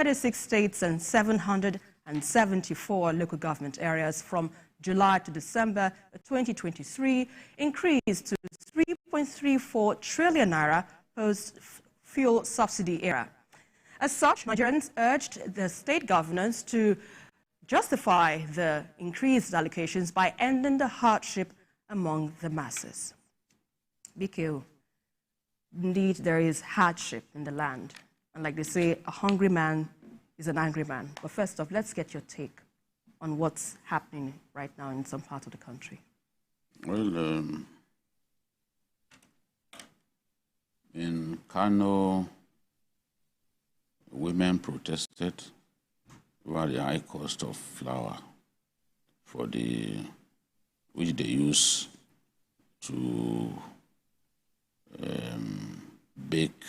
36 states and 774 local government areas from July to December 2023 increased to 3.34 trillion naira post-fuel subsidy era. As such, Nigerians urged the state governors to justify the increased allocations by ending the hardship among the masses. BKO, indeed there is hardship in the land. And like they say, a hungry man is an angry man. But first off, let's get your take on what's happening right now in some part of the country. Well, in Kano, women protested over the high cost of flour which they use to bake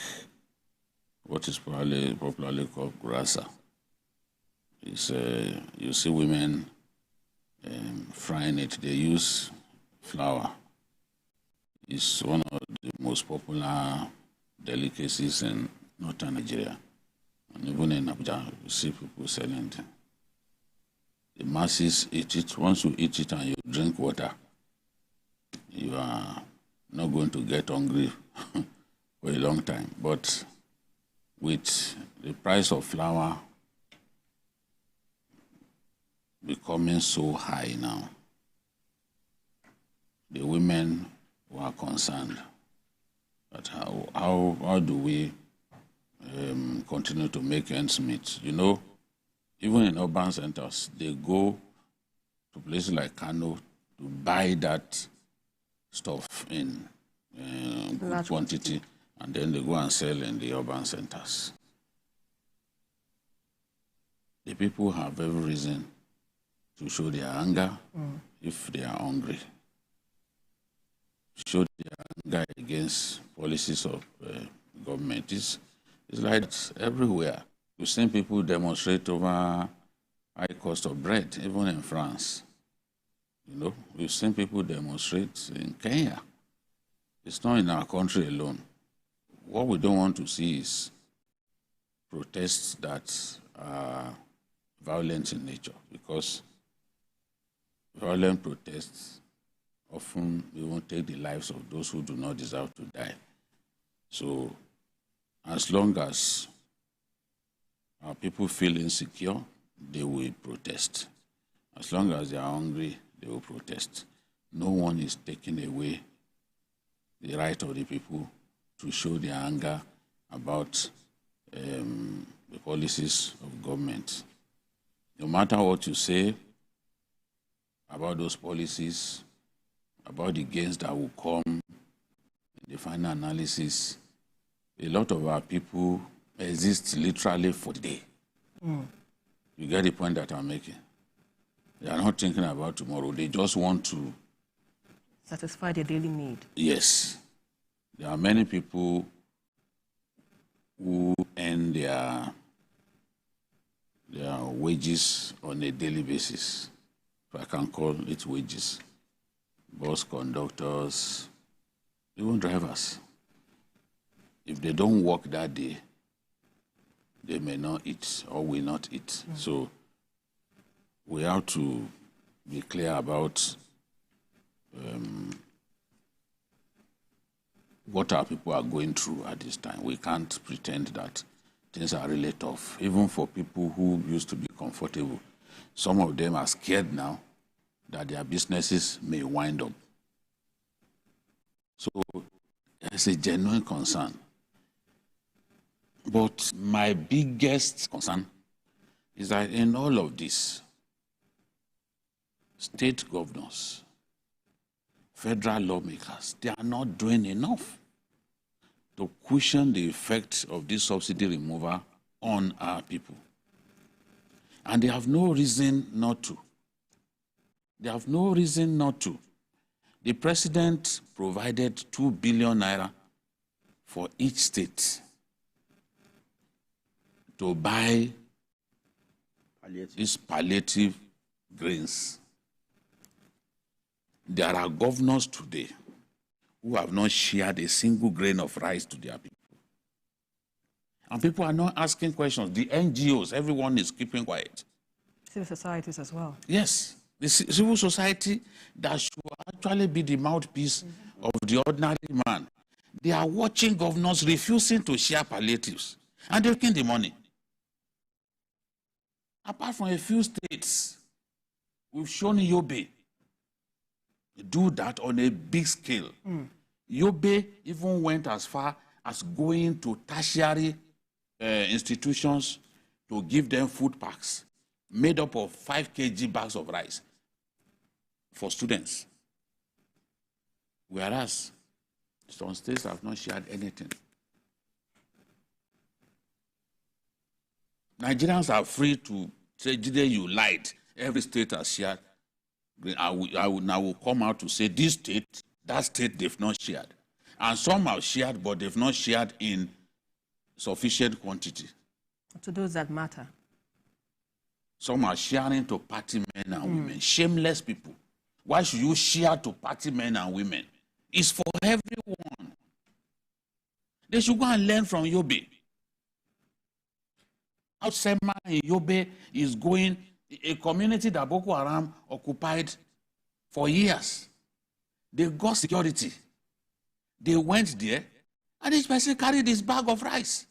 what is popularly called gurasa. You see women frying it. They use flour. It's one of the most popular delicacies in northern Nigeria. And even in Abuja, you see people selling it. The masses eat it. Once you eat it and you drink water, you are not going to get hungry for a long time. But with the price of flour becoming so high now, the women were concerned that how do we continue to make ends meet. You know, even in urban centers, they go to places like Kano to buy that stuff in good quantity, and then they go and sell in the urban centers. The people have every reason to show their anger if they are hungry. Show their anger against policies of government. It's like everywhere. You've seen people demonstrate over high cost of bread, even in France. You know, we've seen people demonstrate in Kenya. It's not in our country alone. What we don't want to see is protests that are violent in nature, because violent protests often even take the lives of those who do not deserve to die. So as long as our people feel insecure, they will protest. As long as they are hungry, they will protest. No one is taking away the right of the people to show their anger about the policies of government. No matter what you say about those policies, about the gains that will come in the final analysis, a lot of our people exist literally for the day. You get the point that I'm making? They are not thinking about tomorrow. They just want to satisfy their daily need. Yes. There are many people who earn their wages on a daily basis, if I can call it wages. Bus conductors, even drivers. If they don't work that day, they may not eat or will not eat. So we have to be clear about what our people are going through at this time. We can't pretend that things are really tough. Even for people who used to be comfortable, some of them are scared now that their businesses may wind up. So there's a genuine concern. But my biggest concern is that in all of this, state governors, federal lawmakers, they are not doing enough to cushion the effect of this subsidy removal on our people. And they have no reason not to. They have no reason not to. The president provided 2 billion naira for each state to buy these palliative grains. There are governors today who have not shared a single grain of rice to their people. And people are not asking questions. The NGOs, everyone is keeping quiet. Civil societies as well. Yes. The civil society that should actually be the mouthpiece of the ordinary man. They are watching governors refusing to share palliatives. And they're taking the money. Apart from a few states, we've shown Yobe do that on a big scale. Yobe even went as far as going to tertiary institutions to give them food packs made up of 5 kg bags of rice for students. Whereas some states have not shared anything. Nigerians are free to say, today you lied. Every state has shared. I will now come out to say this state, that state they've not shared. And some have shared, but they've not shared in sufficient quantity. To those that matter. Some are sharing to party men and women. Shameless people. Why should you share to party men and women? It's for everyone. They should go and learn from Yobe. Outsema in Yobe is going, a community that Boko Haram occupied for years. They got security. They went there, and each person carried his bag of rice.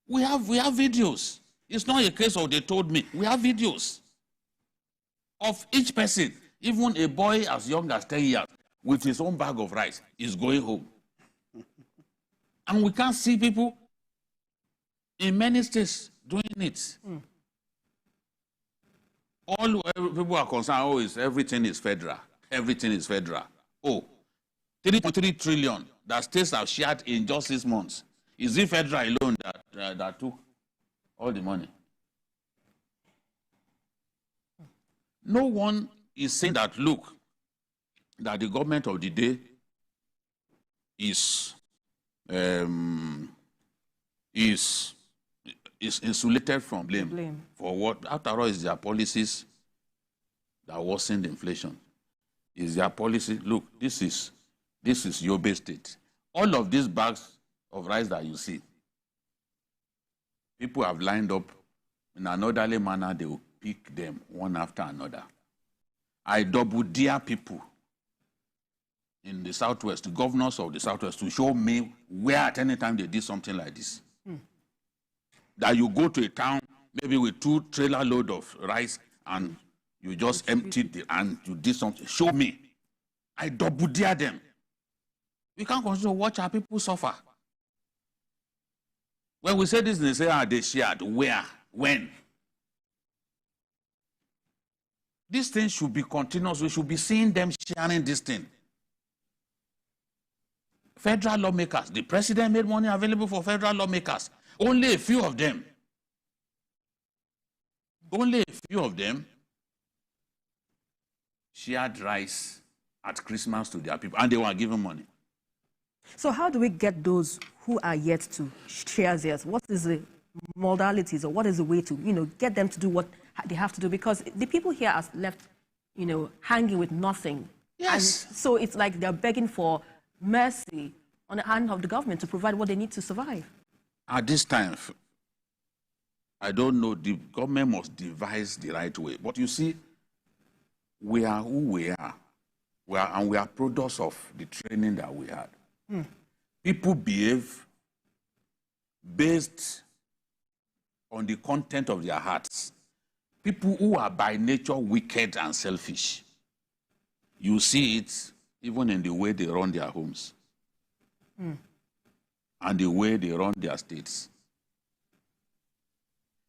We have videos. It's not a case of they told me. We have videos of each person, even a boy as young as 10 years, with his own bag of rice, is going home. And we can't see people in many states doing it. All people are concerned, everything is federal. Everything is federal. 3.3 trillion that states have shared in just 6 months. Is it federal alone that took all the money? No one is saying that, look, that the government of the day is insulated from blame. For what? After all, it's their policies that worsen the inflation. Is their policy. Look, this is Yobe State. All of these bags of rice that you see, people have lined up in an orderly manner. They will pick them one after another. I double dare people in the Southwest, the governors of the Southwest, to show me where at any time they did something like this. That you go to a town, maybe with 2 trailer load of rice, and you just emptied it and you did something. Show me. I double dare them. We can't continue to watch our people suffer. When we say this, they say, they shared. Where? When? This thing should be continuous. We should be seeing them sharing this thing. Federal lawmakers. The president made money available for federal lawmakers. Only a few of them. Only a few of them shared rice at Christmas to their people, and they were given money. So how do we get those who are yet to share theirs? What is the modalities, or what is the way to, get them to do what they have to do? Because the people here are left, hanging with nothing. Yes. And so it's like they're begging for mercy on the hand of the government to provide what they need to survive. At this time, I don't know, the government must devise the right way. But you see, we are who we are. And we are products of the training that we had. People behave based on the content of their hearts. People who are by nature wicked and selfish. You see it even in the way they run their homes. And the way they run their states.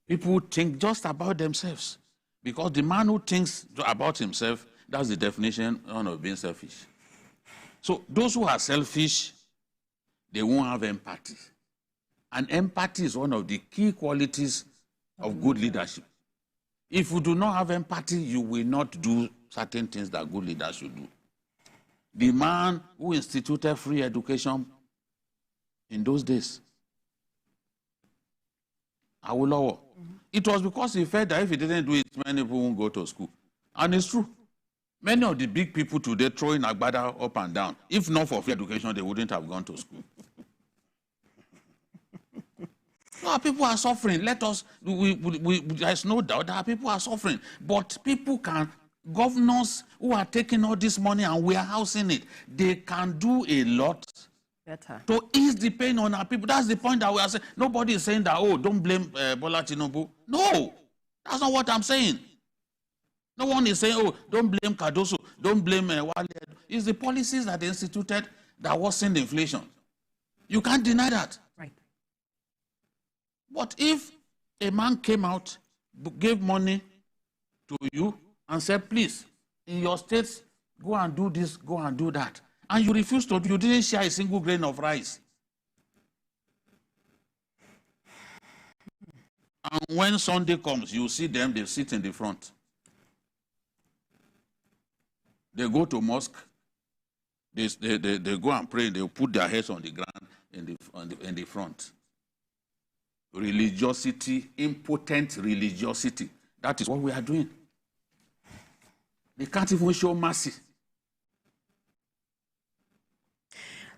People think just about themselves. Because the man who thinks about himself, that's the definition of being selfish. So those who are selfish, they won't have empathy. And empathy is one of the key qualities of good leadership. If you do not have empathy, you will not do certain things that good leaders should do. The man who instituted free education in those days, Awolowo, it was because he felt that if he didn't do it, many people won't go to school. And it's true. Many of the big people today throwing Agbada up and down. If not for free education, they wouldn't have gone to school. No, people are suffering. Let us, there's no doubt that people are suffering. But people can, governors who are taking all this money and warehousing it, they can do a lot better to ease the pain on our people. That's the point that we are saying. Nobody is saying that, oh, don't blame Bola Tinubu. No, that's not what I'm saying. No one is saying, oh, don't blame Cardoso, don't blame Wale. It's the policies that they instituted that worsened inflation. You can't deny that. right. But if a man came out, gave money to you, and said, please, in your states, go and do this, go and do that, and you refused to, you didn't share a single grain of rice. And when Sunday comes, you see them, they sit in the front. They go to mosque, they go and pray, they put their heads on the ground in the front. Religiosity, impotent religiosity. That is what we are doing. They can't even show mercy.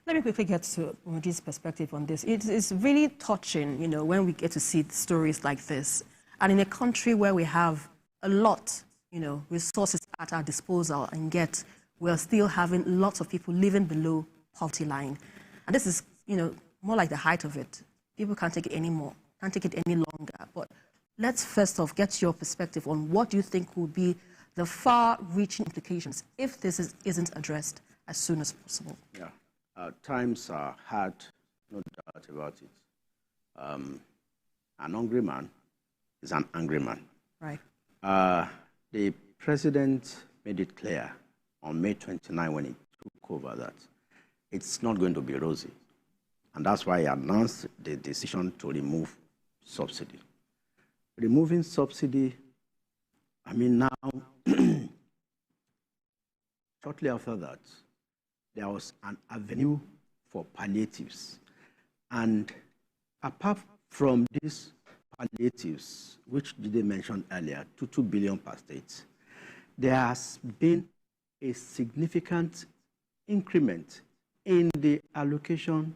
Let me quickly get to Moji's perspective on this. It is really touching, you know, when we get to see stories like this. And in a country where we have a lot, you know, resources at our disposal, and yet we're still having lots of people living below poverty line. And this is, you know, more like the height of it. People can't take it anymore, can't take it any longer. But let's first off get your perspective on what you think will be the far-reaching implications if this isn't addressed as soon as possible. Yeah, times are hard, no doubt about it. An hungry man is an angry man. Right. The president made it clear on May 29 when he took over that it's not going to be rosy. And that's why he announced the decision to remove subsidy. Removing subsidy, I mean, now, shortly after that, there was an avenue for palliatives. And apart from these palliatives, which they mentioned earlier, 2 billion per state, there has been a significant increment in the allocation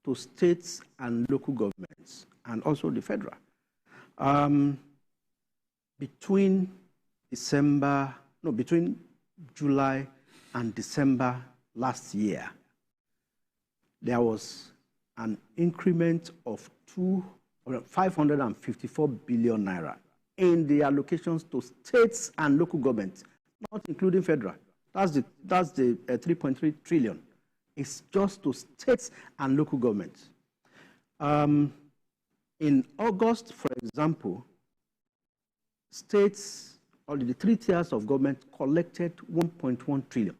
to states and local governments, and also the federal. Between July and December last year, there was an increment of 554 billion naira in the allocations to states and local governments, not including federal. That's the 3.3 trillion. It's just to states and local governments. In August, for example, states, or the 3 tiers of government, collected 1.1 trillion.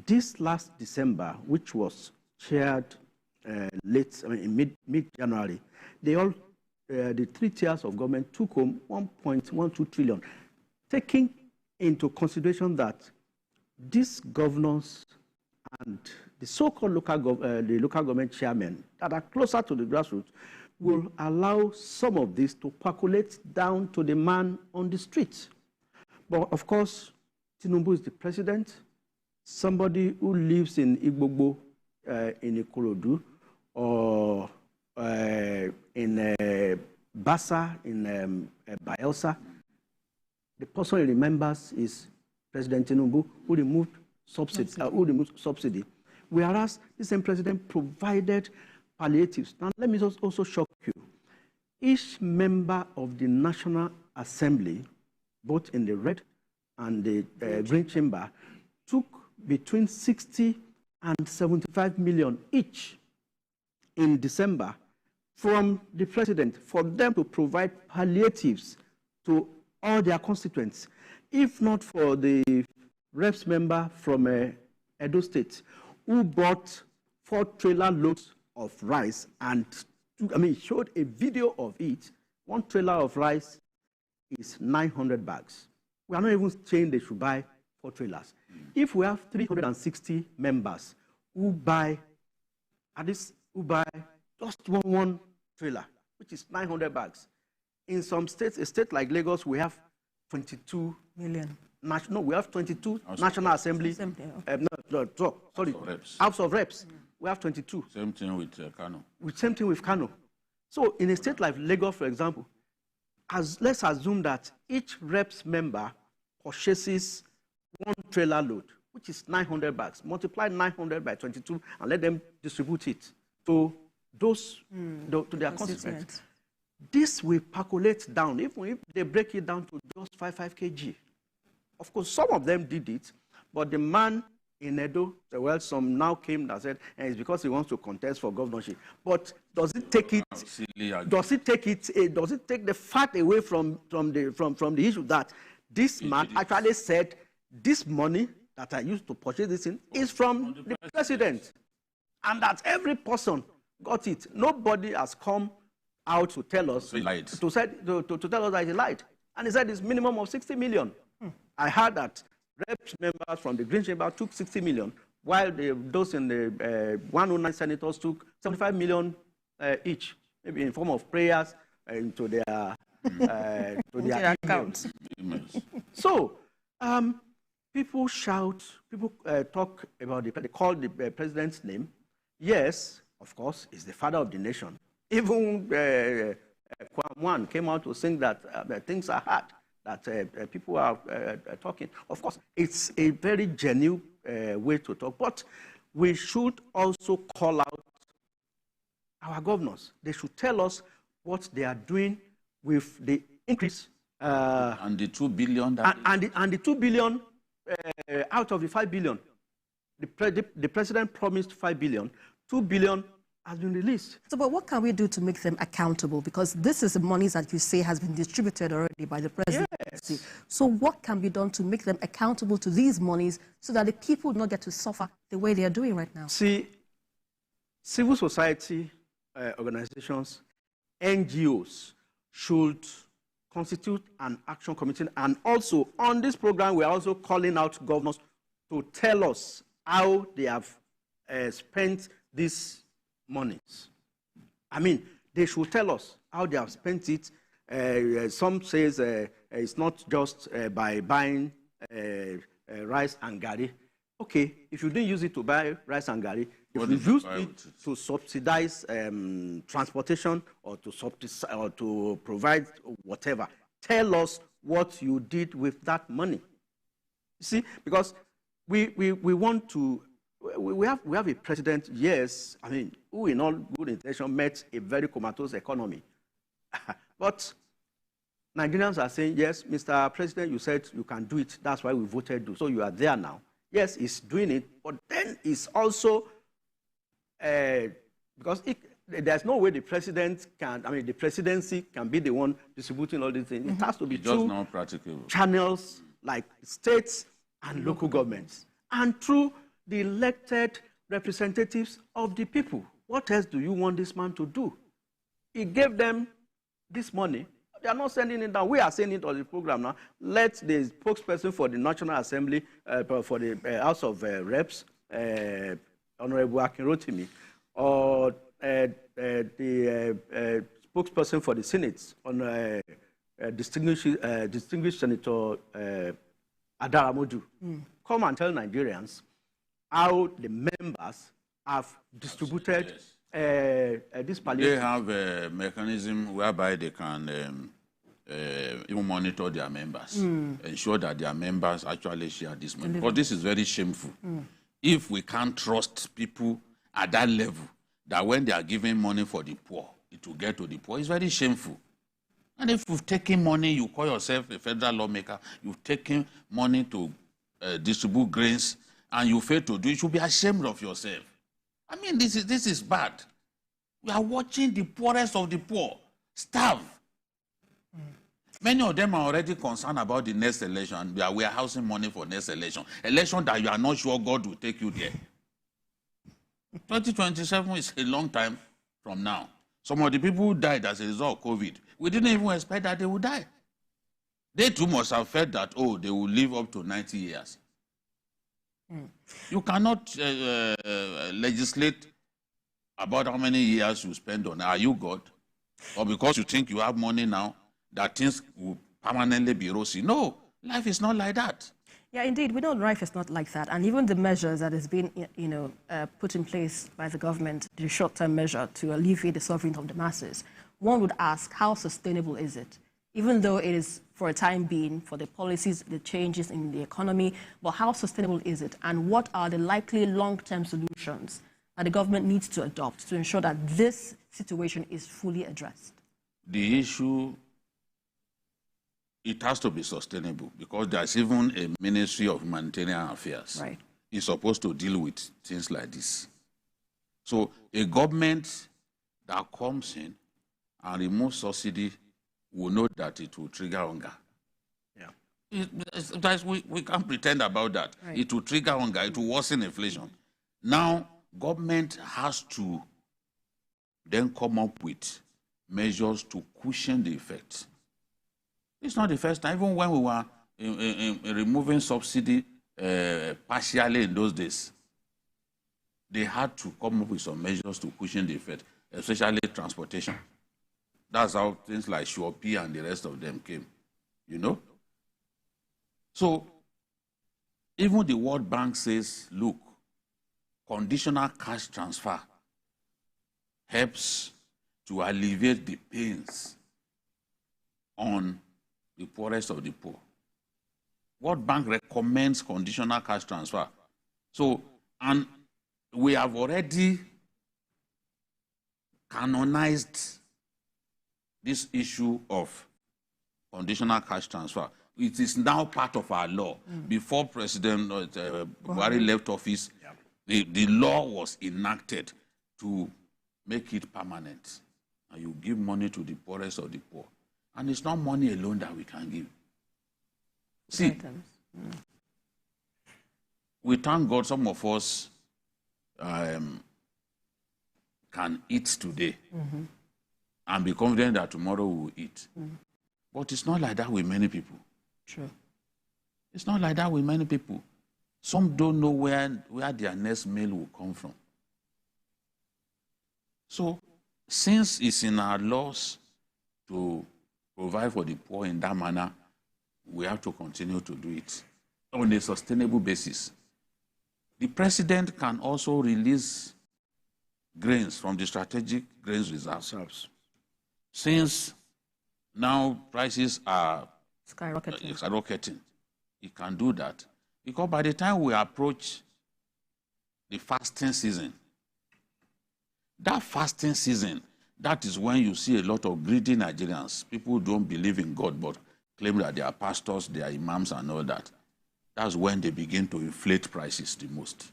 This last December, which was chaired in mid-January, the 3 tiers of government took home 1.12 trillion, taking into consideration that these governors and the so-called local government chairmen that are closer to the grassroots will allow some of this to percolate down to the man on the street. But of course, Tinubu is the president. Somebody who lives in Igbogbo, in Ikorodu, or in Bassa, in Bayelsa, the person he remembers is President Tinubu, who removed subsidy. Whereas the same president provided palliatives. Now, let me also shock you. Each member of the National Assembly, both in the red and the green chamber, took between 60 and 75 million each in December from the president for them to provide palliatives to all their constituents. If not for the reps member from Edo State, who bought 4 trailer loads of rice and showed a video of it. 1 trailer of rice is 900 bags. We are not even saying they should buy 4 trailers. If we have 360 members who buy just one trailer, which is 900 bags, in some states, a state like Lagos, we have 22 million. We have 22 National Assembly. House of Reps. We have 22. Same thing with Kano. Same thing with Kano. So in a state like Lagos, for example, let's assume that each reps member purchases 1 trailer load, which is 900 bags. Multiply 900 by 22 and let them distribute it to those, to their constituents. This will percolate down, even if they break it down to just 5 kg. Of course, some of them did it, but the man in Edo, well, some now came that said, and it's because he wants to contest for governorship. But does it take it? Does it take the fact away from the issue that this man actually said this money that I used to purchase this in is from the president, and that every person got it. Nobody has come out to tell us to tell us that he lied, and he said it's minimum of 60 million. I heard that reps members from the Green Chamber took 60 million, while those in the 109 senators took 75 million each, maybe in form of prayers to their accounts. So people shout, people talk about they call the president's name. Yes, of course, he's the father of the nation. Even Kwam came out to sing that things are hard, that people are talking. Of course, it's a very genuine way to talk, but we should also call out our governors. They should tell us what they are doing with the increase. And the 2 billion. And the 2 billion out of the 5 billion. The president promised 5 billion. 2 billion has been released. So, but what can we do to make them accountable? Because this is the money that you say has been distributed already by the presidency. Yes. So what can be done to make them accountable to these monies so that the people do not get to suffer the way they are doing right now? See, civil society organizations, NGOs should constitute an action committee. And also on this program, we're also calling out governors to tell us how they have spent these monies. I mean, they should tell us how they have spent it. Some says it's not just by buying rice and garri. Okay, if you didn't use it to buy rice and garri, if you used it to subsidize transportation or to provide whatever, tell us what you did with that money. You see, because we want to. We have a president, yes, I mean, who in all good intention met a very comatose economy. But Nigerians are saying, yes, Mr. President, you said you can do it. That's why we voted you. So you are there now. Yes, he's doing it, but then it's also, because there's no way the president can, I mean, the presidency can be the one distributing all these things. It has to be through channels like states and local governments, and through the elected representatives of the people. What else do you want this man to do? He gave them this money. They are not sending it down. We are sending it on the program now. Let the spokesperson for the National Assembly, for the House of Reps, Honorable Akinrotimi, or the spokesperson for the Senate, on distinguished Senator Adaramodu, come and tell Nigerians how the members have distributed this palliative. They have a mechanism whereby they can even monitor their members, ensure that their members actually share this money. But this is very shameful. If we can't trust people at that level, that when they are giving money for the poor, it will get to the poor, it's very shameful. And if you've taken money, you call yourself a federal lawmaker, you've taken money to distribute grains, and you fail to do it, you should be ashamed of yourself. I mean, this is bad. We are watching the poorest of the poor starve. Many of them are already concerned about the next election. We are warehousing money for next election. Election that you are not sure God will take you there. 2027 is a long time from now. Some of the people who died as a result of COVID, we didn't even expect that they would die. They too must have felt that, oh, they will live up to 90 years. You cannot legislate about how many years you spend on it. Are you God? Or because you think you have money now, that things will permanently be rosy. No, life is not like that. Yeah, indeed, we know life is not like that. And even the measures that has been, put in place by the government, the short-term measure to alleviate the suffering of the masses, one would ask, how sustainable is it? Even though it is for a time being, for the policies, the changes in the economy, but how sustainable is it? And what are the likely long-term solutions that the government needs to adopt to ensure that this situation is fully addressed? The issue, it has to be sustainable because there's even a Ministry of Humanitarian Affairs. Right. It's supposed to deal with things like this. So a government that comes in and removes subsidy will know that it will trigger hunger. Yeah. We can't pretend about that. Right. It will trigger hunger, it will worsen inflation. Now, government has to then come up with measures to cushion the effect. It's not the first time. Even when we were in removing subsidy partially in those days, they had to come up with some measures to cushion the effect, especially transportation. That's how things like Shopee and the rest of them came, you know? So, even the World Bank says, look, conditional cash transfer helps to alleviate the pains on the poorest of the poor. World Bank recommends conditional cash transfer. So, and we have already canonized this issue of conditional cash transfer. It is now part of our law. Before President Buhari left office, the law was enacted to make it permanent. And you give money to the poorest of the poor. And it's not money alone that we can give. See, we thank God some of us can eat today and be confident that tomorrow we will eat. But it's not like that with many people. True. It's not like that with many people. Some don't know where their next meal will come from. So, since it's in our laws to provide for the poor in that manner, we have to continue to do it on a sustainable basis. The president can also release grains from the strategic grains reserves. Since now prices are skyrocketing, he can do that. Because by the time we approach the fasting season, that fasting season, that is when you see a lot of greedy Nigerians. People who don't believe in God, but claim that they are pastors, they are imams and all that. That's when they begin to inflate prices the most.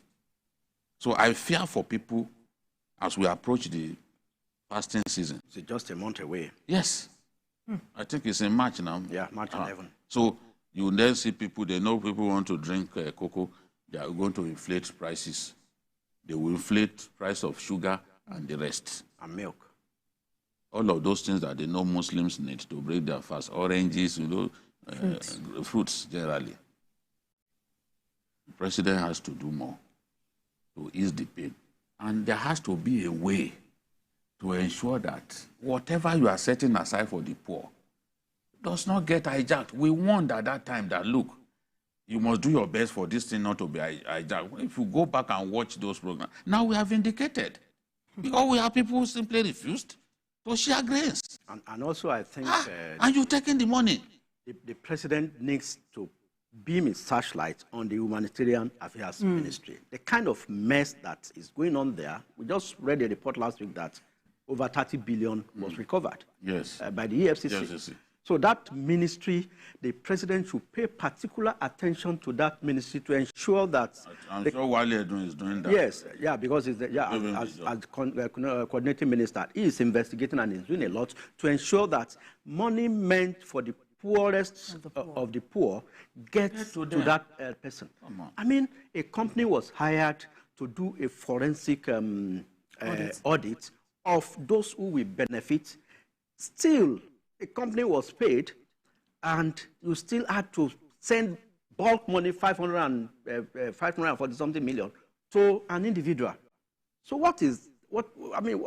So I fear for people as we approach the fasting season. It's just a month away. Yes. I think it's in March now. Yeah, March 11. So you then see people, they know people want to drink cocoa, they are going to inflate prices. They will inflate price of sugar and the rest. And milk. All of those things that they know Muslims need to break their fast. Oranges, you know, fruits generally. The president has to do more to ease the pain. And there has to be a way to ensure that whatever you are setting aside for the poor does not get hijacked. We warned at that time that, look, you must do your best for this thing not to be hijacked. If you go back and watch those programs, now we have indicated. Because we have people who simply refused to share grains. And also I think... and you're taking the money. The president needs to beam his searchlight on the Humanitarian Affairs Ministry. The kind of mess that is going on there, we just read a report last week that over 30 billion was recovered by the EFCC. Yes. So that ministry, the president should pay particular attention to that ministry to ensure that... I'm sure Wale is doing that. Yes, yeah, because he's as coordinating minister, he is investigating and is doing a lot to ensure that money meant for the poorest of the poor gets to that person. I mean, a company was hired to do a forensic audit of those who will benefit. Still, a company was paid, and you still had to send bulk money, 540-something million, to an individual. So what's the... What of the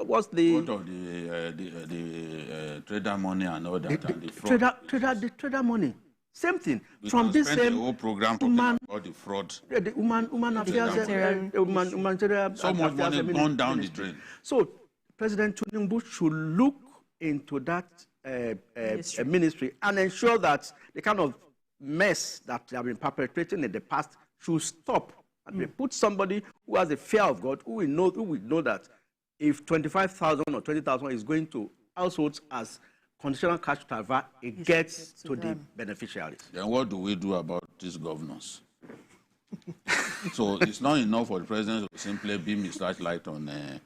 trader money and all that, and the fraud? The trader money. Same thing. We from this same whole program talking about the fraud. The human affairs, humanitarian. So much money gone down the drain. So President Tinubu should look into that ministry and ensure that the kind of mess that they have been perpetrating in the past should stop. And we put somebody who has a fear of God, who will know that if 25,000 or 20,000 is going to households as conditional cash transfer, it gets to the beneficiaries. Then what do we do about these governors? So it's not enough for the president to simply beam his flashlight on the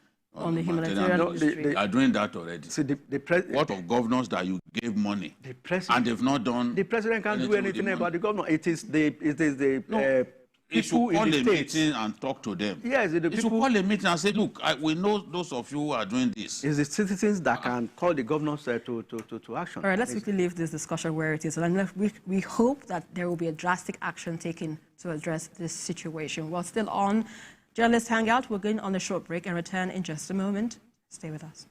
humanitarian industry. They are doing that already. See, what of governors that you gave money and they've not done? The president can't do anything about the governor. It is the people should call in the a states. meeting and talk to them. Yes, the They people. should call a meeting and say, look, we know those of you who are doing this. It's the citizens that can call the governors to action. All right, let's quickly leave this discussion where it is. And we hope that there will be a drastic action taken to address this situation. While still on Journalist Hangout, we're going on a short break and return in just a moment. Stay with us.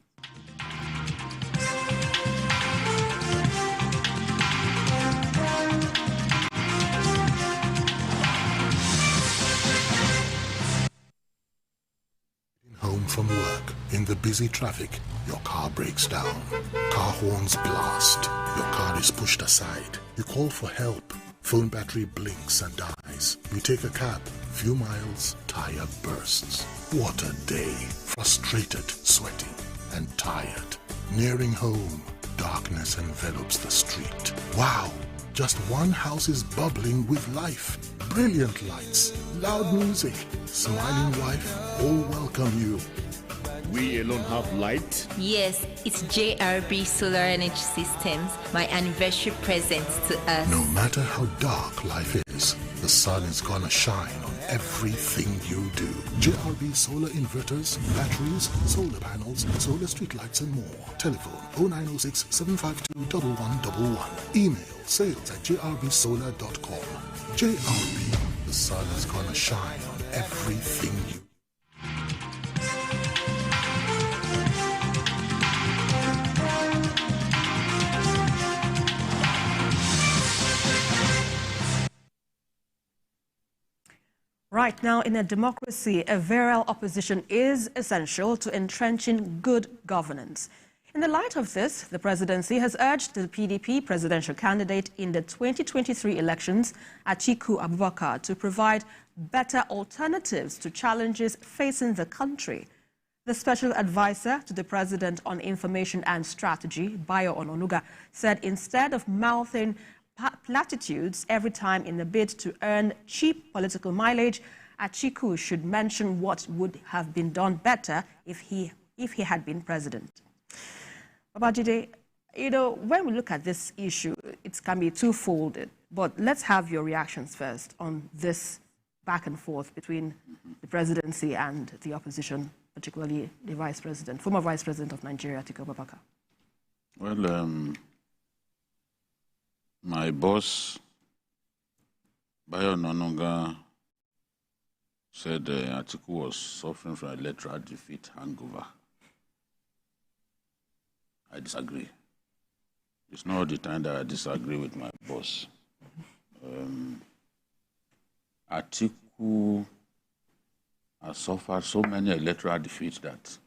Home from work, in the busy traffic, your car breaks down. Car horns blast. Your car is pushed aside. You call for help. Phone battery blinks and dies. You take a cab. Few miles, tire bursts. What a day. Frustrated, sweating, and tired. Nearing home, darkness envelops the street. Wow! Just one house is bubbling with life. Brilliant lights, loud music, smiling wife, all welcome you. We alone have light? Yes, it's JRB Solar Energy Systems, my anniversary present to us. No matter how dark life is, the sun is gonna shine on everything you do. JRB solar inverters, batteries, solar panels, solar street lights and more. Telephone 0906 752 1111. Email sales@jrbsolar.com. JRB, the sun is gonna shine on everything you do. Right now, in a democracy, a virile opposition is essential to entrenching good governance. In the light of this, the presidency has urged the PDP presidential candidate in the 2023 elections, Atiku Abubakar, to provide better alternatives to challenges facing the country. The special advisor to the president on information and strategy, Bayo Ononuga, said instead of mouthing platitudes every time in a bid to earn cheap political mileage, Atiku should mention what would have been done better if he had been president. Babajide, when we look at this issue, it can be twofold, but let's have your reactions first on this back and forth between the presidency and the opposition, particularly the vice president, former vice president of Nigeria, Atiku Abubakar. Well, my boss, Bayo Ononuga, said Atiku was suffering from electoral defeat hangover. I disagree. It's not the time that I disagree with my boss. Atiku has suffered so many electoral defeats that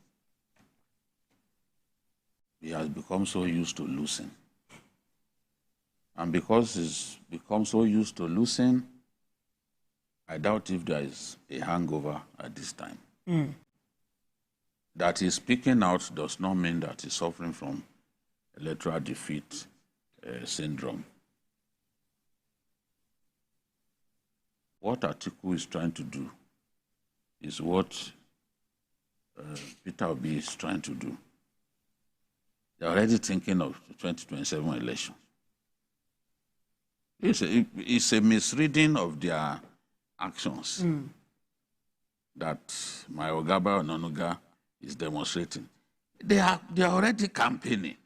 he has become so used to losing. And because he's become so used to losing, I doubt if there is a hangover at this time. That he's speaking out does not mean that he's suffering from electoral defeat syndrome. What Atiku is trying to do is what Peter Obi is trying to do. They're already thinking of the 2027 elections. It's a misreading of their actions that my Ogaba Ononuga is demonstrating. They are already campaigning.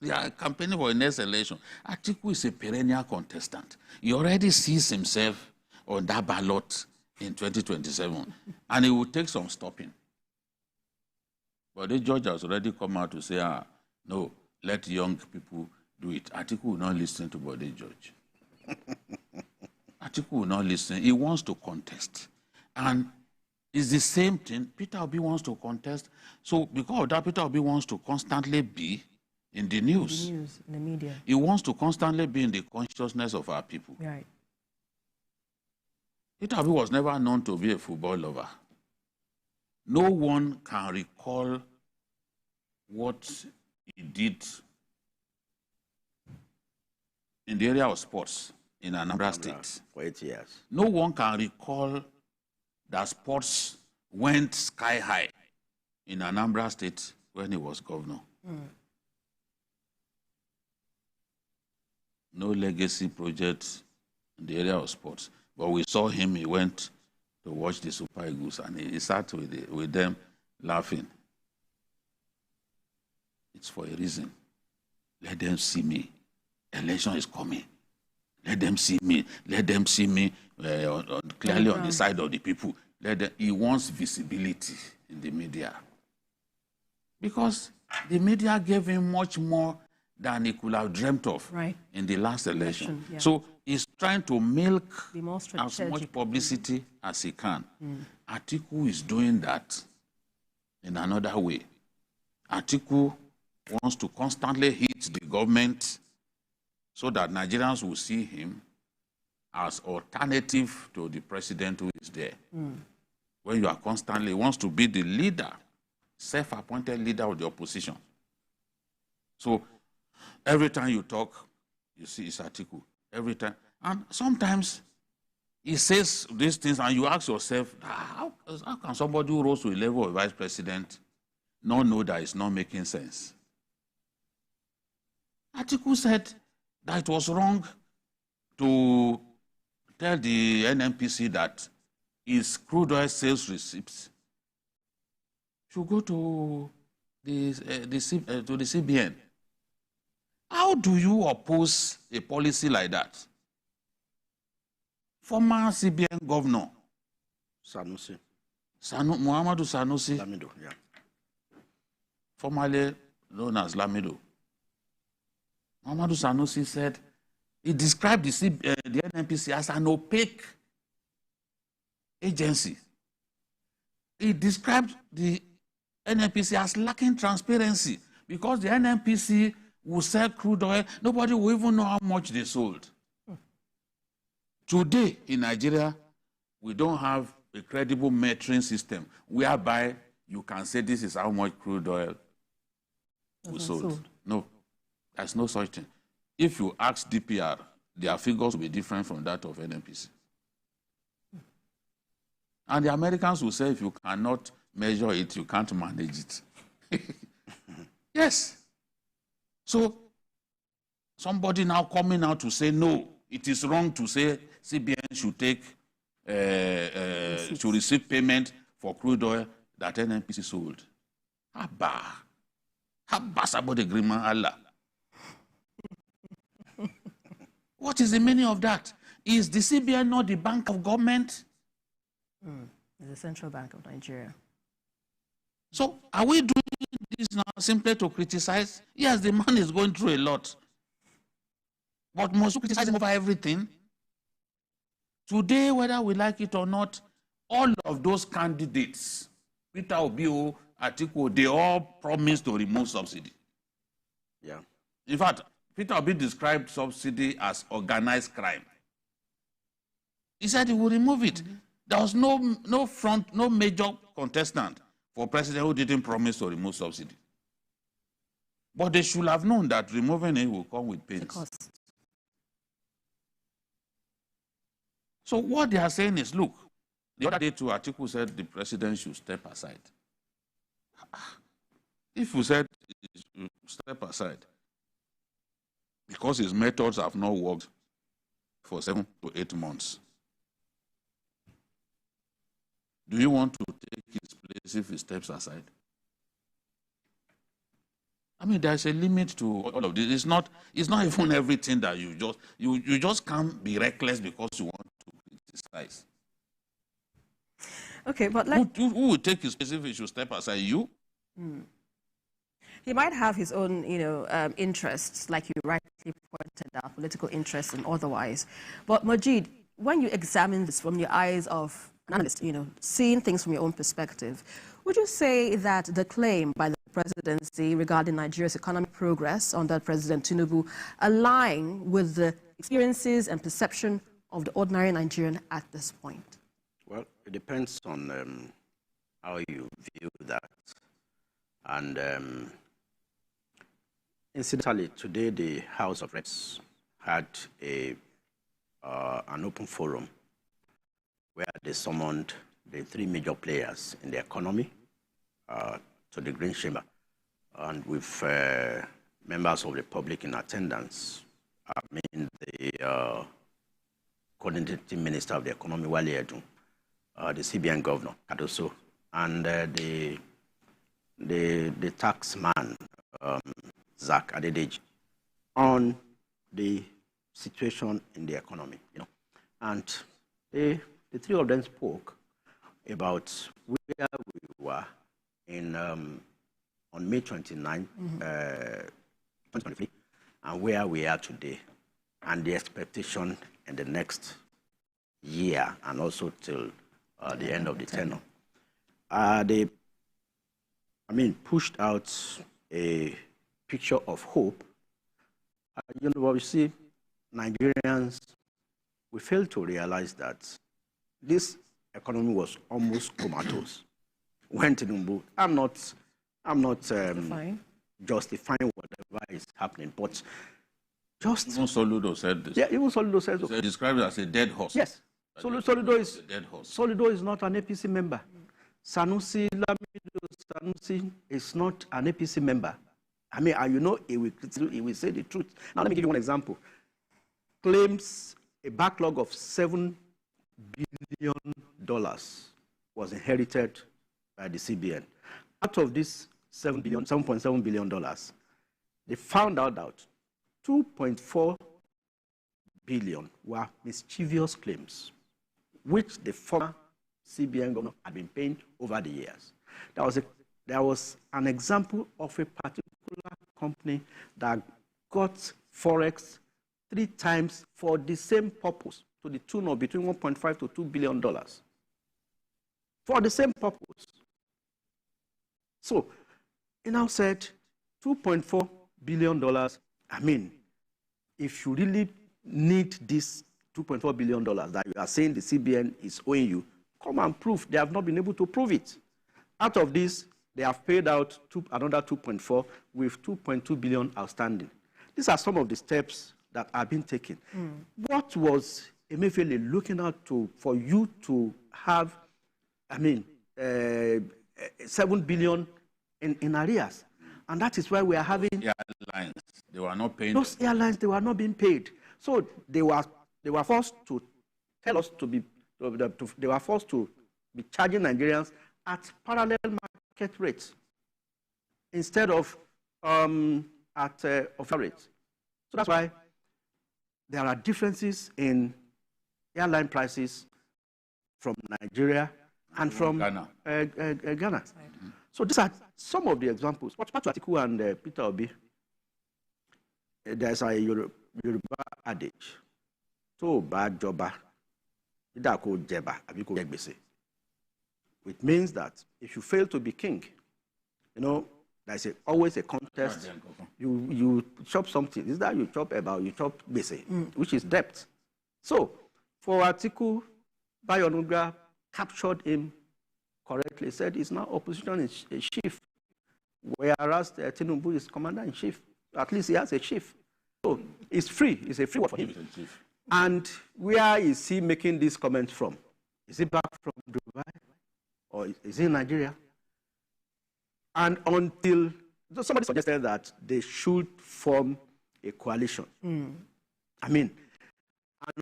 They are campaigning for the next election. Atiku is a perennial contestant. He already sees himself on that ballot in 2027, and it will take some stopping. But the judge has already come out to say, no, let young people do it. Atiku will not listen to body judge. Atiku will not listen. He wants to contest. And it's the same thing. Peter Obi wants to contest. So because of that, Peter Obi wants to constantly be in the news. In the media. He wants to constantly be in the consciousness of our people. Right. Peter Obi was never known to be a football lover. No one can recall what he did in the area of sports in Anambra State. For 8 years. No one can recall that sports went sky high in Anambra State when he was governor. No legacy project in the area of sports. But we saw him, he went to watch the Super Eagles and he sat with them laughing. It's for a reason. Let them see me. Election is coming. Let them see me. Let them see me clearly on the side of the people. He wants visibility in the media. Because the media gave him much more than he could have dreamt of in the last election. Yeah. So he's trying to milk as much publicity as he can. Atiku is doing that in another way. Atiku wants to constantly hit the government so that Nigerians will see him as alternative to the president who is there. When you are constantly, wants to be the leader, self-appointed leader of the opposition. So every time you talk, you see it's Atiku. Every time. And sometimes he says these things and you ask yourself, how can somebody who rose to a level of vice president not know that it's not making sense? Atiku said that it was wrong to tell the NNPC that his crude oil sales receipts should go to the CBN. How do you oppose a policy like that? Former CBN governor Sanusi. Muhammadu Sanusi, Lamido, yeah. Formerly known as Lamido. Muhammadu Sanusi said he described the NNPC as an opaque agency. He described the NNPC as lacking transparency because the NNPC will sell crude oil. Nobody will even know how much they sold. Today in Nigeria, we don't have a credible metering system whereby you can say this is how much crude oil we sold. No, there's no such thing. If you ask DPR, their figures will be different from that of NNPC. And the Americans will say if you cannot measure it, you can't manage it. Yes. So somebody now coming out to say, no, it is wrong to say CBN should take, should receive payment for crude oil that NNPC sold. Habba sabode agreement Allah. What is the meaning of that? Is the CBN not the bank of government? It's the Central Bank of Nigeria. So are we doing this now simply to criticize? Yes, the man is going through a lot. But must we criticize him over everything? Today, whether we like it or not, all of those candidates, Peter Obi, Atiku, they all promised to remove subsidy. Yeah. In fact, Peter Obi described subsidy as organized crime. He said he would remove it. There was no major contestant for president who didn't promise to remove subsidy. But they should have known that removing it will come with pains. So what they are saying is, look, the other day too, Atiku said the president should step aside. If you said he should step aside because his methods have not worked for 7 to 8 months, do you want to take his place if he steps aside? I mean, there's a limit to all of this. It's not even everything that you just can't be reckless because you want to criticize. Okay, but who will take his place if he should step aside? You? He might have his own, interests, like you rightly pointed out, political interests and otherwise. But Majid, when you examine this from your eyes of an analyst, seeing things from your own perspective, would you say that the claim by the presidency regarding Nigeria's economic progress under President Tinubu align with the experiences and perception of the ordinary Nigerian at this point? Well, it depends on how you view that. And incidentally, today the House of Reps had an open forum where they summoned the three major players in the economy to the Green Chamber, and with members of the public in attendance. I mean, the coordinating minister of the economy, Wale Edun, the CBN governor, Kadoso, and the tax man, Zach Adedeji, on the situation in the economy, And the three of them spoke about where we were on May 29, 2023, and where we are today, and the expectation in the next year, and also till the end of the tenure. They pushed out a picture of hope. What we see, Nigerians, we fail to realize that this economy was almost comatose when Tinubu, I'm not justifying whatever is happening, but just... Even Soludo said this. Yeah, even Soludo said so. He described it as a dead horse. Yes. Soludo is not an APC member. Sanusi is not an APC member. He will say the truth. Now, let me give you one example. Claims a backlog of $7 billion was inherited by the CBN. Out of this $7.7 billion, they found out that 2.4 billion were mischievous claims, which the former CBN governor had been paying over the years. There was an example of a particular company that got Forex 3 times for the same purpose, to the tune of between $1.5 to $2 billion. For the same purpose. So, he now said $2.4 billion. If you really need this $2.4 billion that you are saying the CBN is owing you, come and prove. They have not been able to prove it. Out of this, they have paid out another 2.4 with 2.2 billion outstanding. These are some of the steps that have been taken. What was Emefiele looking out for you to have, 7 billion in arrears? And that is why we are having... Airlines, they were not paying. Those airlines, they were not being paid. So they were forced to tell us they were forced to be charging Nigerians at parallel market rates instead of at offer rates. So that's why there are differences in airline prices from Nigeria and from Ghana. So these are some of the examples. What's Atiku and Peter Obi? There's a Yoruba adage. To bad jobber, it means that if you fail to be king, there's always a contest. You chop something. Is that you chop about, you chop bese, which is debt. So, for Atiku, Bayonuga captured him correctly, said he's now opposition in chief, whereas Tinubu is commander-in-chief. At least he has a chief. So, it's free. It's a free word for him. And where is he making these comments from? Is he back from Dubai? Or is he in Nigeria? And until somebody suggested that they should form a coalition. And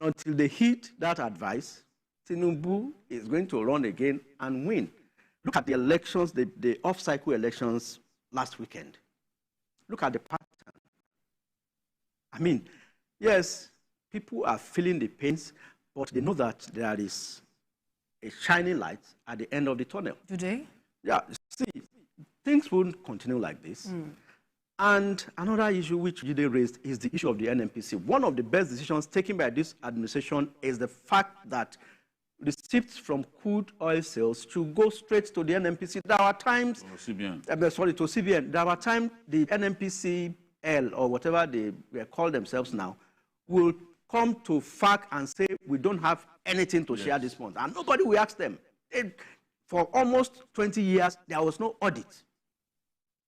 until they heed that advice, Tinubu is going to run again and win. Look at the elections, the off-cycle elections last weekend. Look at the pattern. Yes, people are feeling the pains, but they know that there is a shining light at the end of the tunnel. Do they? Yeah, see, things won't continue like this. And another issue which Jide raised is the issue of the NNPC. One of the best decisions taken by this administration is the fact that receipts from crude oil sales should go straight to the NNPC. There are times, to CBN. There are times the NNPCL or whatever they call themselves now will come to FAC and say we don't have anything to share this month, and nobody will ask them. For almost 20 years, there was no audit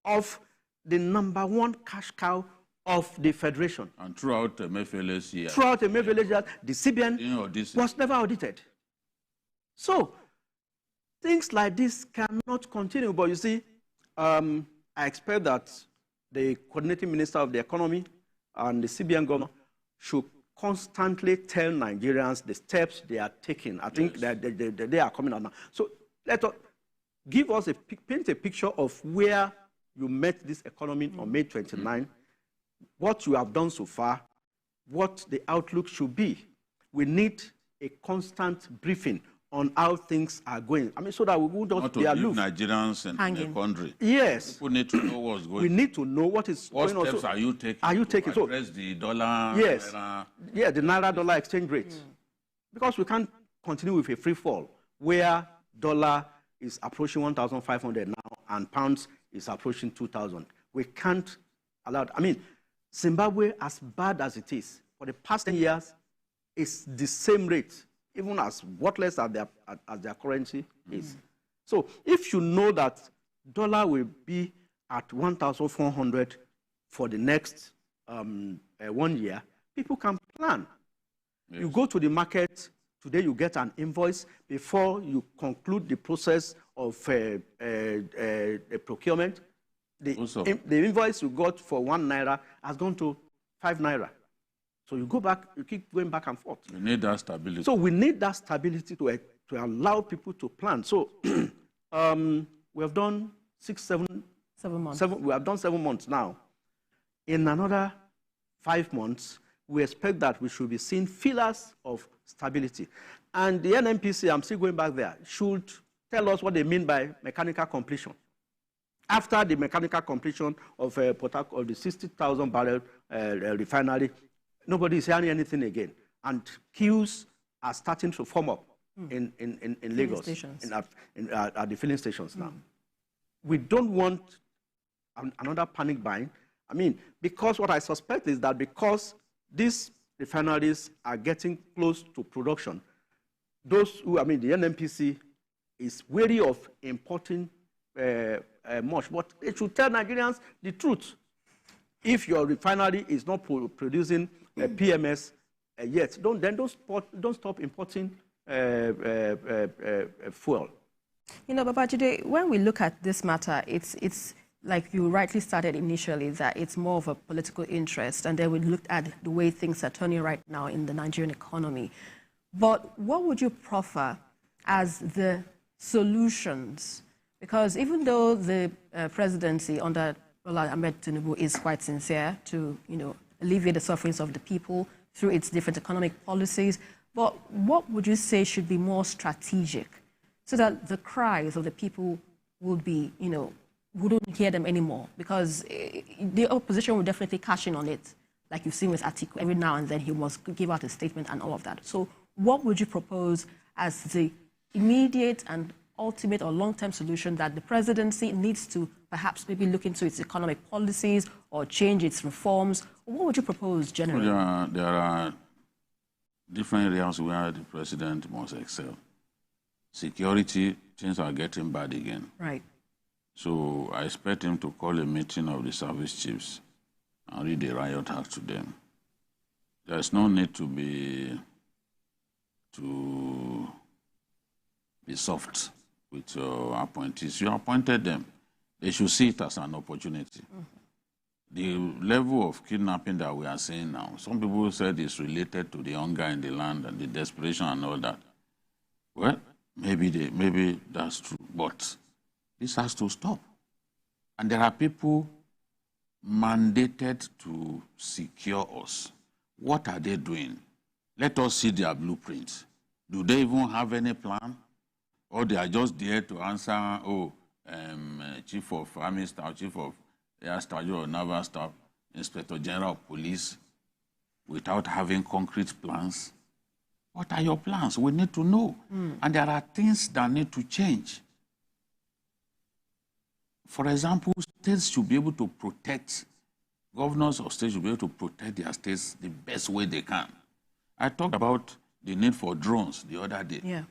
of the #1 cash cow of the Federation. And throughout Emefiele's year. Throughout Emefiele's year, the CBN was never audited. So, things like this cannot continue. But you see, I expect that the coordinating minister of the economy and the CBN governor should constantly tell Nigerians the steps they are taking. I think that they are coming out now. So, let us give us paint a picture of where you met this economy on May 29, what you have done so far, what the outlook should be. We need a constant briefing on how things are going. I mean, so that we would not be aloof. Nigerians and the country. Yes. People need to know what's going on. We need to know what is going on. What steps are you taking? Are you taking? To address the dollar? Yes. Naira? Yeah, the Naira-dollar exchange rate. Because we can't continue with a free fall where dollar is approaching 1,500 now and pounds is approaching 2,000. We can't allow it. I mean, Zimbabwe, as bad as it is, for the past 10 years, is the same rate, even as worthless as their currency is. So if you know that dollar will be at 1,400 for the next 1 year, people can plan. Yes. You go to the market, today you get an invoice. Before you conclude the process of procurement, the invoice you got for 1 naira has gone to 5 naira. So you go back, you keep going back and forth. We need that stability. So we need that stability to allow people to plan. So we have done 7 months. We have done 7 months now. In another 5 months, we expect that we should be seeing pillars of stability. And the NNPC, I'm still going back there, should tell us what they mean by mechanical completion. After the mechanical completion of the 60,000 barrel refinery, nobody is hearing anything again. And queues are starting to form up in Lagos, at the filling stations now. We don't want another panic buying. I mean, because what I suspect is that because these refineries are getting close to production, the NNPC is wary of importing much, but it should tell Nigerians the truth. If your refinery is not producing PMS yet, don't stop importing fuel. You know, Babajide, when we look at this matter, it's like you rightly started initially, that it's more of a political interest, and then we looked at the way things are turning right now in the Nigerian economy. But what would you proffer as the solutions? Because even though the presidency under Bola Ahmed Tinubu is quite sincere to, alleviate the sufferings of the people through its different economic policies, but what would you say should be more strategic so that the cries of the people would be, we don't hear them anymore? Because the opposition will definitely cash in on it, like you've seen with Atiku. Every now and then he must give out a statement and all of that. So what would you propose as the immediate and ultimate or long-term solution that the presidency needs to perhaps maybe look into its economic policies or change its reforms? What would you propose generally? Well, there are different areas where the president must excel. Security, things are getting bad again. Right. So I expect him to call a meeting of the service chiefs and read the riot act to them. There's no need to be soft with your appointees. You appointed them. They should see it as an opportunity. The level of kidnapping that we are seeing now, some people said it's related to the hunger in the land and the desperation and all that. Well, maybe that's true, but this has to stop. And there are people mandated to secure us. What are they doing? Let us see their blueprint. Do they even have any plan? Or they are just there to answer, Chief of Army Staff, Chief of Air Staff, or Naval Staff, Inspector General of Police, without having concrete plans? What are your plans? We need to know. And there are things that need to change. For example, states should be able to protect, governors of states should be able to protect their states the best way they can. I talked about the need for drones the other day. Yeah.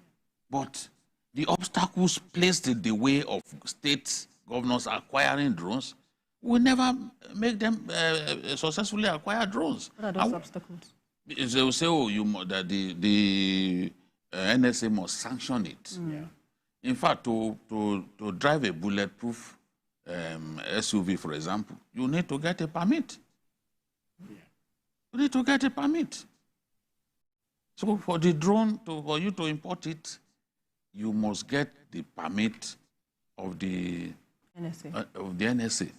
But the obstacles placed in the way of state governors acquiring drones will never make them successfully acquire drones. What are those obstacles? They will say, that the NSA must sanction it. Yeah. In fact, to drive a bulletproof SUV, for example, you need to get a permit. Yeah. You need to get a permit. So for the drone, for you to import it, you must get the permit of the NSA.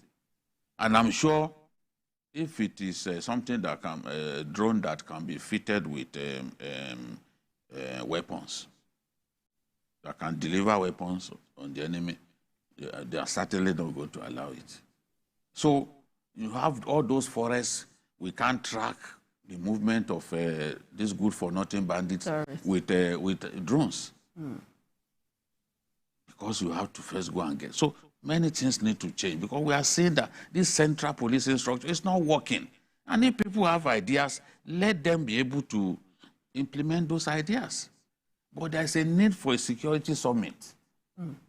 And I'm sure if it is something that can, a drone that can be fitted with weapons, that can deliver weapons on the enemy, they are certainly not going to allow it. So you have all those forests, we can't track the movement of these good-for-nothing bandits with drones. Because you have to first go and get. So many things need to change because we are seeing that this central policing structure is not working. And if people have ideas, let them be able to implement those ideas. But there's a need for a security summit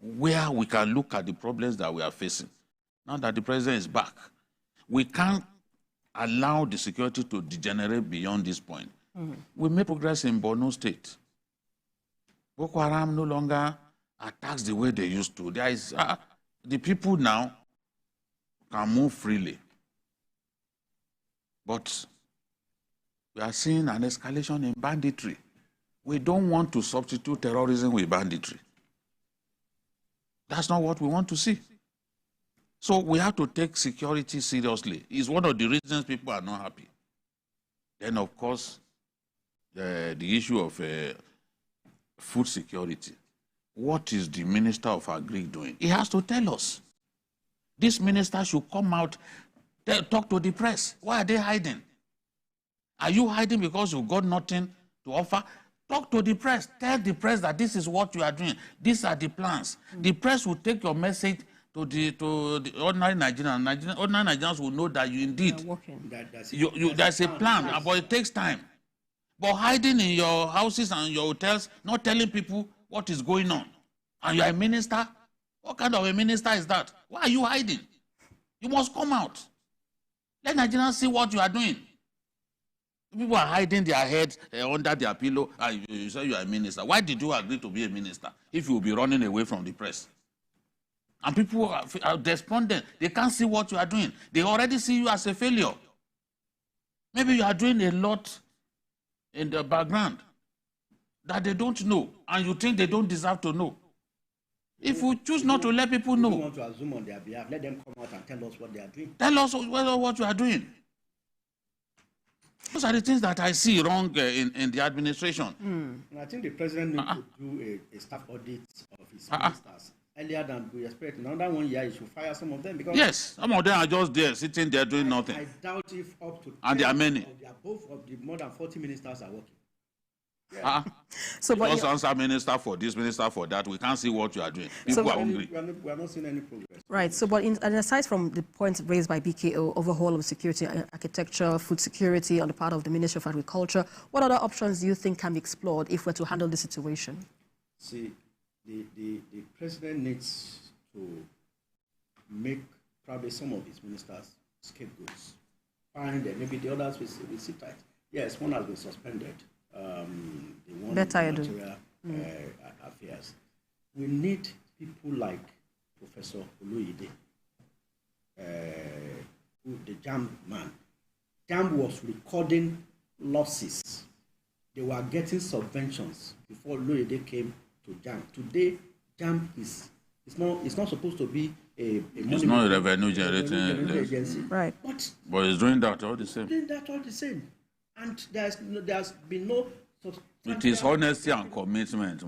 where we can look at the problems that we are facing. Now that the president is back, we can't allow the security to degenerate beyond this point. We made progress in Borno State. Boko Haram no longer attacks the way they used to. There is, the people now can move freely. But we are seeing an escalation in banditry. We don't want to substitute terrorism with banditry. That's not what we want to see. So we have to take security seriously. It's one of the reasons people are not happy. Then, of course, the issue of food security. What is the Minister of Agri doing? He has to tell us. This minister should come out, talk to the press. Why are they hiding? Are you hiding because you've got nothing to offer? Talk to the press. Tell the press that this is what you are doing. These are the plans. The press will take your message to the ordinary Nigerians. Ordinary Nigerians will know that you indeed, there's a plan, but it takes time. But hiding in your houses and your hotels, not telling people what is going on, and you are a minister? What kind of a minister is that? Why are you hiding? You must come out. Let Nigerians see what you are doing. People are hiding their heads under their pillow, and you say you are a minister. Why did you agree to be a minister if you will be running away from the press? And people are despondent. They can't see what you are doing. They already see you as a failure. Maybe you are doing a lot in the background that they don't know, and you think they don't deserve to know. If we choose not to let people know, we want to assume on their behalf, let them come out and tell us what they are doing. Tell us what you are doing. Those are the things that I see wrong in the administration. And I think the president needs to do a staff audit of his ministers earlier than we expect. In another 1 year, he should fire some of them. Because yes, some of them are just there, sitting there doing nothing. I doubt if up to and there are many. Both of the more than 40 ministers are working. Yeah. So, but also answer minister for this, minister for that. We can't see what you are doing. People are hungry. We are not seeing any progress. Right. So, but and aside from the points raised by BKO, overhaul of security architecture, food security on the part of the Ministry of Agriculture, what other options do you think can be explored if we're to handle the situation? See, the president needs to make probably some of his ministers scapegoats. Find them. Maybe the others will sit tight. Yes, one has been suspended. The one material affairs. We need people like Professor Oloyede, the JAM man. JAM was recording losses. They were getting subventions before Oloyede came to JAM. Today, JAM is not supposed to be it's not a revenue generating agency, right? But it's doing that all the same. And there's been no. It is honesty and commitment.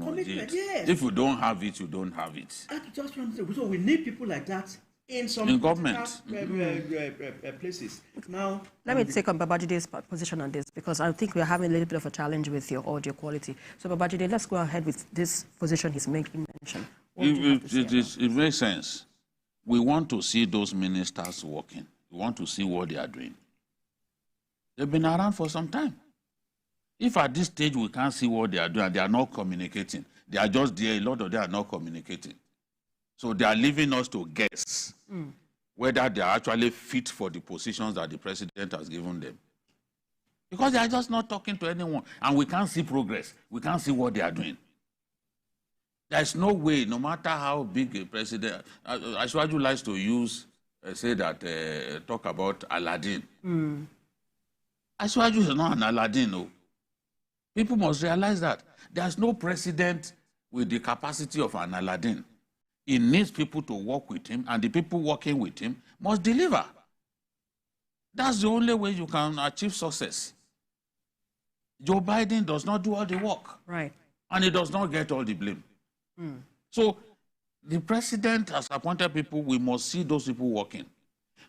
Yes. If you don't have it, you don't have it. So we need people like that in some in government places. Now, let me take on Babajide's position on this, because I think we're having a little bit of a challenge with your audio quality. So Babajide, let's go ahead with this position he's making mention. It makes sense. We want to see those ministers working. We want to see what they are doing. They've been around for some time. If at this stage we can't see what they are doing, they are not communicating. They are just there. A lot of them are not communicating. So they are leaving us to guess whether they are actually fit for the positions that the president has given them. Because they are just not talking to anyone. And we can't see progress. We can't see what they are doing. There's no way, no matter how big a president, Ashwaju likes to use, talk about Aladdin. Ashwaju is not an Aladdin, no. People must realize that. There's no president with the capacity of an Aladdin. He needs people to work with him, and the people working with him must deliver. That's the only way you can achieve success. Joe Biden does not do all the work. Right. And he does not get all the blame. So the president has appointed people. We must see those people working.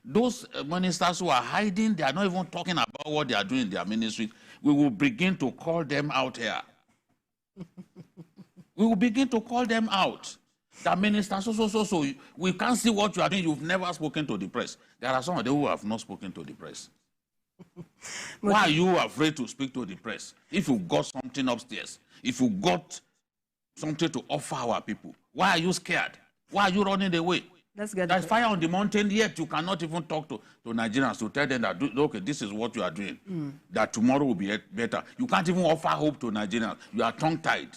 Those ministers who are hiding, they are not even talking about what they are doing in their ministry. We will begin to call them out here. We will begin to call them out. The minister, so. We can't see what you are doing. You've never spoken to the press. There are some of them who have not spoken to the press. Why are you afraid to speak to the press? If you got something upstairs, if you got something to offer our people, why are you scared? Why are you running away? Let's get There's fire on the mountain, yet you cannot even talk to Nigerians to tell them that, okay, this is what you are doing, that tomorrow will be better. You can't even offer hope to Nigerians. You are tongue-tied.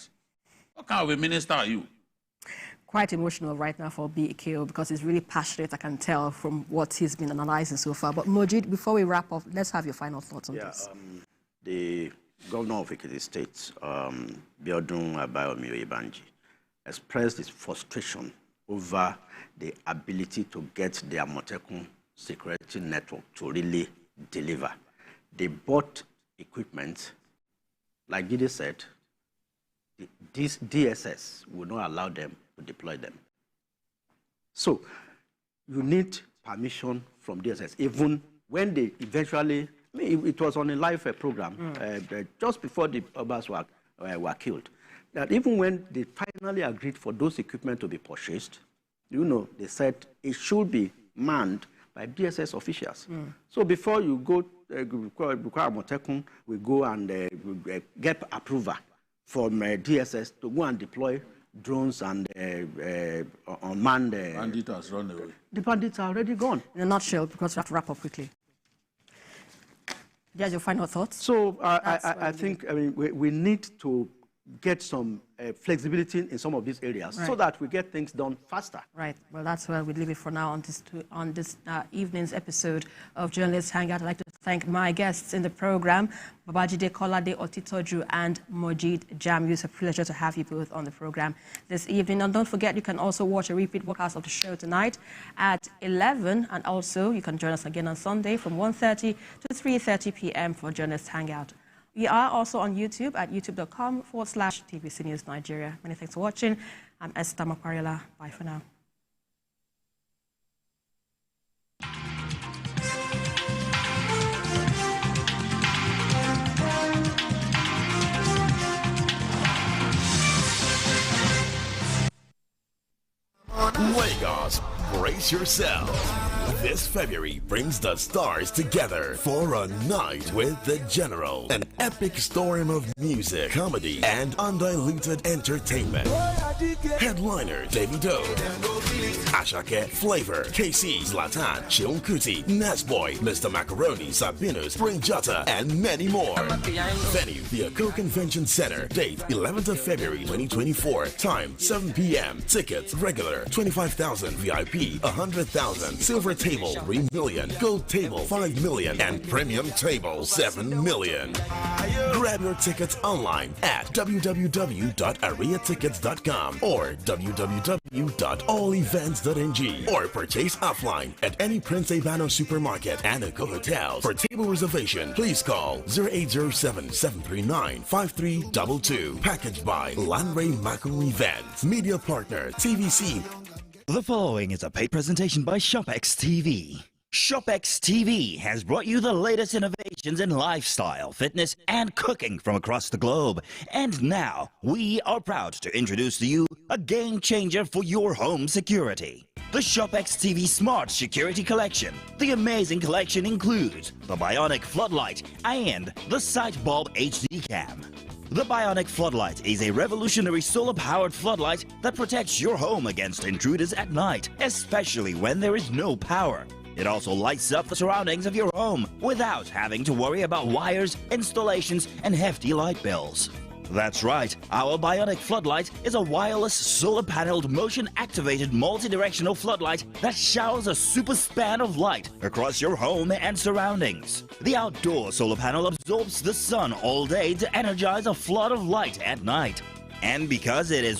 What kind of a minister are you? Quite emotional right now for BKO, because he's really passionate, I can tell from what he's been analyzing so far. But Mojid, before we wrap up, let's have your final thoughts on this. The governor of Ekiti State, Biodun Abayomi Oyebanji, expressed his frustration over the ability to get the Amotekun security network to really deliver. They bought equipment, like Gide said, this DSS will not allow them to deploy them. So you need permission from DSS, even when they eventually, it was on a live program just before the Obas were killed, that even when they finally agreed for those equipment to be purchased, they said it should be manned by DSS officials. So before you go, require Motekun, we go and get approval from DSS to go and deploy drones and unmanned. Bandits has run away. The bandits are already gone. In a nutshell, because we have to wrap up quickly. There's your final thoughts. So I think we need to get some flexibility in some of these areas, so that we get things done faster. Right. Well, that's where we leave it for now on this evening's episode of Journalists Hangout. I'd like to thank my guests in the program, Babajide Kolade Otitoju and Mojid Jamiu. It's a pleasure to have you both on the program this evening. And don't forget, you can also watch a repeat broadcast of the show tonight at 11. And also, you can join us again on Sunday from 1:30 to 3:30 p.m. for Journalists Hangout. We are also on YouTube at youtube.com/TVC News Nigeria. Many thanks for watching. I'm Esther Makwarela. Bye for now. Lagos, brace yourself. This February brings the stars together for a night with the General. An epic storm of music, comedy, and undiluted entertainment. Headliner Davido, Ashake, Flavor, KC, Zlatan, Seun Kuti, Nesboy, Mr. Macaroni, Sabinus, Spring Jutta, and many more. Venue, the Eco Convention Center. Date, 11th of February 2024. Time, 7 p.m. Tickets, regular, 25,000. VIP, 100,000. Silver table, 3 million. Gold table, 5 million. And premium table, 7 million. Grab your tickets online at www.ariatickets.com or www.allevents.ng or purchase offline at any Prince Abano supermarket and Eco hotels. For table reservation, please call 0807-739-5322. Packaged by Lanray Macro Events. Media partner TVC. The following is a paid presentation by ShopX TV. ShopX TV has brought you the latest innovations in lifestyle, fitness, and cooking from across the globe. And now, we are proud to introduce to you a game changer for your home security. The ShopX TV Smart Security Collection. The amazing collection includes the Bionic Floodlight and the Sight Bulb HD Cam. The Bionic Floodlight is a revolutionary solar-powered floodlight that protects your home against intruders at night, especially when there is no power. It also lights up the surroundings of your home without having to worry about wires, installations, and hefty light bills. That's right, our Bionic Floodlight is a wireless, solar-paneled, motion-activated, multi-directional floodlight that showers a super span of light across your home and surroundings. The outdoor solar panel absorbs the sun all day to energize a flood of light at night. And because it is